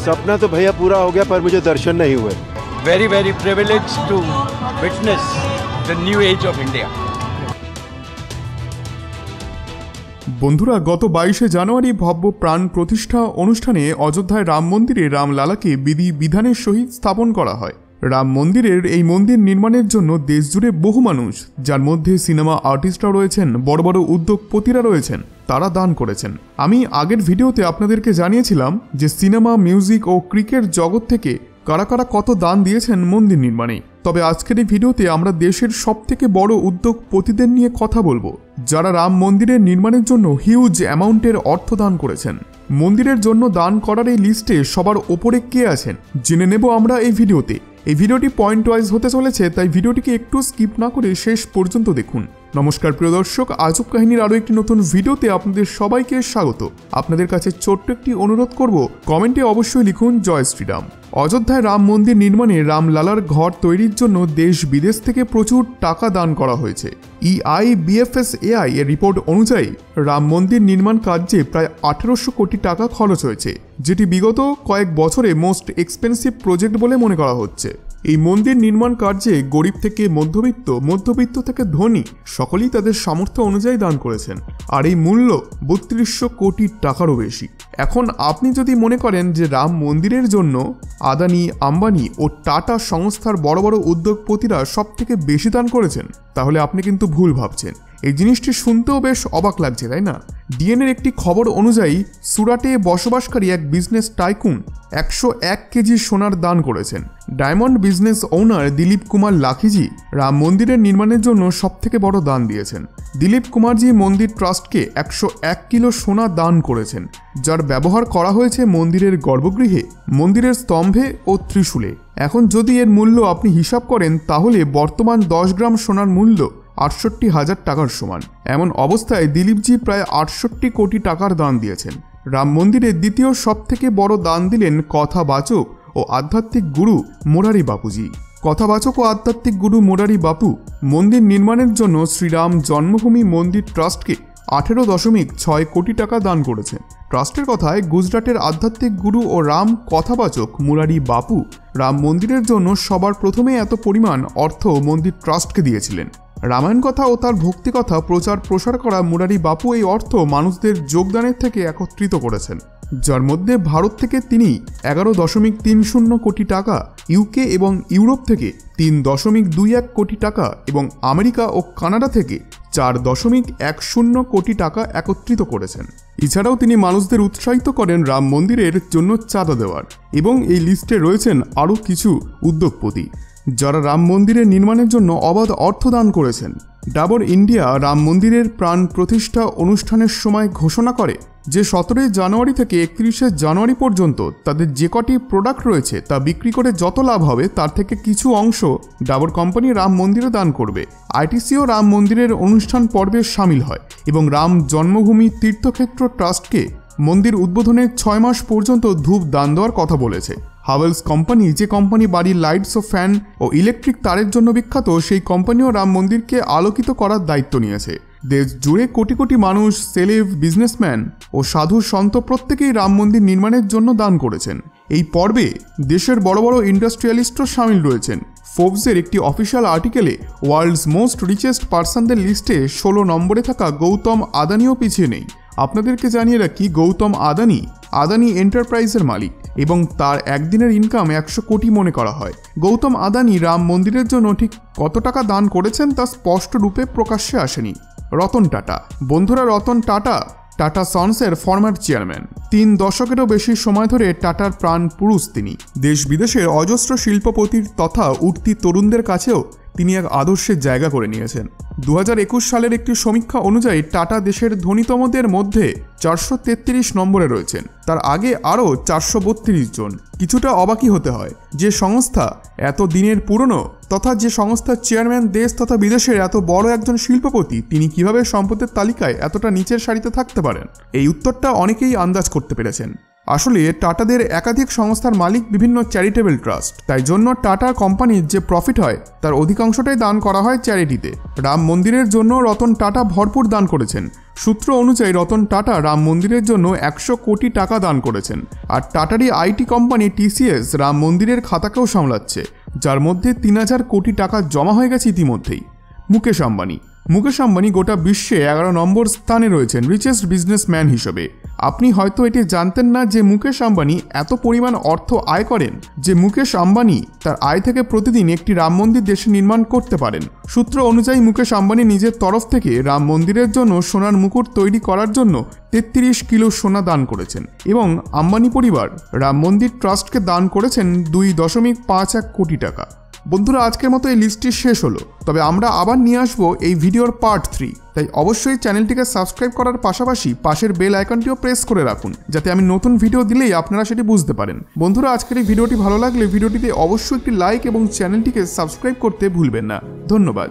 सपना तो भैया पूरा हो गया पर मुझे दर्शन नहीं हुए। very privileged to witness the new age of India. বন্ধুরা, গত 22শে জানুয়ারি ভব্য প্রাণ প্রতিষ্ঠা অনুষ্ঠানে অযোধ্যায় রাম মন্দিরে রামলালাকে বিধি বিধানের সহিত স্থাপন করা হয়। রাম মন্দিরের এই মন্দির নির্মাণের জন্য দেশজুড়ে বহু মানুষ, যার মধ্যে সিনেমা আর্টিস্টরা রয়েছেন, বড় বড় উদ্যোগপতিরা রয়েছেন, তারা দান করেছেন। আমি আগের ভিডিওতে আপনাদেরকে জানিয়েছিলাম যে সিনেমা, মিউজিক ও ক্রিকেট জগৎ থেকে কারা কারা কত দান দিয়েছেন মন্দির নির্মাণে। তবে আজকের এই ভিডিওতে আমরা দেশের সবথেকে বড় উদ্যোগপতিদের নিয়ে কথা বলবো, যারা রাম মন্দিরের নির্মাণের জন্য হিউজ অ্যামাউন্টের অর্থ দান করেছেন। মন্দিরের জন্য দান করার এই লিস্টে সবার ওপরে কে আছেন জেনে নেব আমরা এই ভিডিওতে। এই ভিডিওটি পয়েন্ট ওয়াইজ হতে চলেছে, তাই ভিডিওটিকে একটু স্কিপ না করে শেষ পর্যন্ত দেখুন। নমস্কার প্রিয় দর্শক, আজব কাহিনীর আরও একটি নতুন ভিডিওতে আপনাদের সবাইকে স্বাগত। আপনাদের কাছে ছোট্ট একটি অনুরোধ করব, কমেন্টে অবশ্যই লিখুন জয় শ্রীরাম। অযোধ্যায় রাম মন্দির নির্মাণে রামলালার ঘর তৈরির জন্য দেশ বিদেশ থেকে প্রচুর টাকা দান করা হয়েছে। EIBFSAI এর রিপোর্ট অনুযায়ী রাম মন্দির নির্মাণ কার্যে প্রায় 1800 কোটি টাকা খরচ হয়েছে, যেটি বিগত কয়েক বছরে মোস্ট এক্সপেন্সিভ প্রজেক্ট বলে মনে করা হচ্ছে। এই মন্দির নির্মাণ কার্যে গরিব থেকে মধ্যবিত্ত, মধ্যবিত্ত থেকে ধনী সকলেই তাদের সামর্থ্য অনুযায়ী দান করেছেন, আর এই মূল্য 3200 কোটি টাকারও বেশি। এখন আপনি যদি মনে করেন যে রাম মন্দিরের জন্য আদানি, আম্বানি ও টাটা সংস্থার বড় বড় উদ্যোগপতিরা সব থেকে বেশি দান করেছেন, তাহলে আপনি কিন্তু ভুল ভাবছেন। এই জিনিসটি শুনতেও বেশ অবাক লাগছে, তাই না? ডিএনএর একটি খবর অনুযায়ী সুরাটে বসবাসকারী এক বিজনেস টাইকুন 101 কেজি সোনার দান করেছেন। Diamond business owner Dilip Kumar Lakhiji Ram মন্দিরের নির্মাণের জন্য সবথেকে বড় দান দিয়েছেন। দিলীপ কুমারজি মন্দির ট্রাস্টকে 101 কিলো সোনা দান করেছেন, যার ব্যবহার করা হয়েছে মন্দিরের গর্ভগৃহে, মন্দিরের স্তম্ভে ও ত্রিশূলে। এখন যদি এর মূল্য আপনি হিসাব করেন, তাহলে বর্তমান 10 গ্রাম সোনার মূল্য 68,000 টাকার সমান। এমন অবস্থায় দিলীপজি প্রায় 68 কোটি টাকার দান দিয়েছেন। রাম মন্দিরে দ্বিতীয় সবথেকে বড় দান দিলেন কথাবাচক ও আধ্যাত্মিক গুরু মোরারি বাপুজি। কথাবাচক ও আধ্যাত্মিক গুরু মোরারি বাপু মন্দির নির্মাণের জন্য শ্রীরাম জন্মভূমি মন্দির ট্রাস্টকে 18.6 কোটি টাকা দান করেছেন। ট্রাস্টের কথায়, গুজরাটের আধ্যাত্মিক গুরু ও রাম কথাবাচক মুরারি বাপু রাম মন্দিরের জন্য সবার প্রথমে এত পরিমাণ অর্থ মন্দির ট্রাস্টকে দিয়েছিলেন। রামায়ণ কথা ও তার ভক্তি কথা প্রচার প্রসার করা মুরারি বাপু এই অর্থ মানুষদের যোগদানের থেকে একত্রিত করেছেন, যার মধ্যে ভারত থেকে তিনি 11.30 কোটি টাকা, ইউকে এবং ইউরোপ থেকে 3.21 কোটি টাকা এবং আমেরিকা ও কানাডা থেকে 4.10 কোটি টাকা একত্রিত করেছেন। এছাড়াও তিনি মানুষদের উৎসাহিত করেন রাম মন্দিরের জন্য চাঁদা দেওয়ার। এবং এই লিস্টে রয়েছেন আরও কিছু উদ্যোগপতি, যারা রাম মন্দিরের নির্মাণের জন্য অবাধ অর্থ দান করেছেন। ডাবর ইন্ডিয়া রাম মন্দিরের প্রাণ প্রতিষ্ঠা অনুষ্ঠানের সময় ঘোষণা করে যে 17 জানুয়ারি থেকে 31 জানুয়ারি পর্যন্ত তাদের যে কটি প্রোডাক্ট রয়েছে তা বিক্রি করে যত লাভ হবে তার থেকে কিছু অংশ ডাবর কোম্পানি রাম মন্দিরে দান করবে। ITCও রাম মন্দিরের অনুষ্ঠান পর্বে সামিল হয় এবং রাম জন্মভূমি তীর্থক্ষেত্র ট্রাস্টকে মন্দির উদ্বোধনের 6 মাস পর্যন্ত ধূপ দান দেওয়ার কথা বলেছে। হাভেলস কোম্পানি, যে কোম্পানি বাড়ির লাইটস ও ফ্যান ও ইলেকট্রিক তারের জন্য বিখ্যাত, সেই কোম্পানিও রাম মন্দিরকে আলোকিত করার দায়িত্ব নিয়েছে। দেশ জুড়ে কোটি কোটি মানুষ, সেলেব, বিজনেসম্যান ও সাধু সন্ত প্রত্যেকেই রাম মন্দির নির্মাণের জন্য দান করেছেন। এই পর্বে দেশের বড় বড় ইন্ডাস্ট্রিয়ালিস্টও সামিল রয়েছেন। ফোর্বসের একটি অফিসিয়াল আর্টিকেলে ওয়ার্ল্ডস মোস্ট রিচেস্ট পার্সনদের লিস্টে 16 নম্বরে থাকা গৌতম আদানিও পিছিয়ে নেই। আপনাদেরকে জানিয়ে রাখি, গৌতম আদানি এন্টারপ্রাইজের মালিক এবং তার একদিনের ইনকাম 100 কোটি মনে করা হয়। গৌতম আদানি রাম মন্দিরের জন্য ঠিক কত টাকা দান করেছেন তা স্পষ্ট রূপে প্রকাশ্যে আসেনি। রতন টাটা, বন্ধুরা, রতন টাটা সন্সের ফরমার চেয়ারম্যান। 3 দশকেরও বেশি সময় ধরে টাটার প্রাণ পুরুষ তিনি। দেশ বিদেশের অজস্র শিল্পপতির তথা উঠতি তরুণদের কাছেও তিনি এক আদর্শের জায়গা করে নিয়েছেন। 2021 সালের একটি সমীক্ষা অনুযায়ী টাটা দেশের ধনীতমদের মধ্যে 433 নম্বরে রয়েছেন। তার আগে আরও 432 জন। কিছুটা অবাকই হতে হয় যে সংস্থা এত দিনের পুরনো তথা যে সংস্থার চেয়ারম্যান দেশ তথা বিদেশের এত বড় একজন শিল্পপতি, তিনি কিভাবে সম্পদের তালিকায় এতটা নিচের সারিতে থাকতে পারেন। এই উত্তরটা অনেকেই আন্দাজ করতে পেরেছেন। আসলে টাটাদের একাধিক সংস্থার মালিক বিভিন্ন চ্যারিটেবল ট্রাস্ট, তাই জন্য টাটা কোম্পানির যে প্রফিট হয় তার অধিকাংশটাই দান করা হয় চ্যারিটিতে। রাম মন্দিরের জন্য রতন টাটা ভরপুর দান করেছেন। সূত্র অনুযায়ী রতন টাটা রাম মন্দিরের জন্য 100 কোটি টাকা দান করেছেন। আর টাটারই আইটি কোম্পানি টিসিএস রাম মন্দিরের খাতাকেও সামলাচ্ছে, যার মধ্যে 3000 কোটি টাকা জমা হয়ে গেছে ইতিমধ্যেই। মুকেশ আম্বানি গোটা বিশ্বে 11 নম্বর স্থানে রয়েছেন রিচেস্ট বিজনেসম্যান হিসেবে। আপনি হয়তো এটি জানতেন না যে মুকেশ আম্বানি এত পরিমাণ অর্থ আয় করেন যে মুকেশ আম্বানি তার আয় থেকে প্রতিদিন একটি রাম মন্দির দেশে নির্মাণ করতে পারেন। সূত্র অনুযায়ী মুকেশ আম্বানি নিজের তরফ থেকে রাম মন্দিরের জন্য সোনার মুকুট তৈরি করার জন্য 33 কিলো সোনা দান করেছেন এবং আম্বানি পরিবার রাম মন্দির ট্রাস্টকে দান করেছেন 2.51 কোটি টাকা। বন্ধুরা, আজকের মতো এই লিস্টটি শেষ হলো, তবে আমরা আবার নিয়ে আসবো এই ভিডিওর পার্ট 3। তাই অবশ্যই চ্যানেলটিকে সাবস্ক্রাইব করার পাশাপাশি পাশের বেল আইকনটিও প্রেস করে রাখুন, যাতে আমি নতুন ভিডিও দিলেই আপনারা সেটি বুঝতে পারেন। বন্ধুরা, আজকের এই ভিডিওটি ভালো লাগলে ভিডিওটিতে অবশ্যই একটি লাইক এবং চ্যানেলটিকে সাবস্ক্রাইব করতে ভুলবেন না। ধন্যবাদ।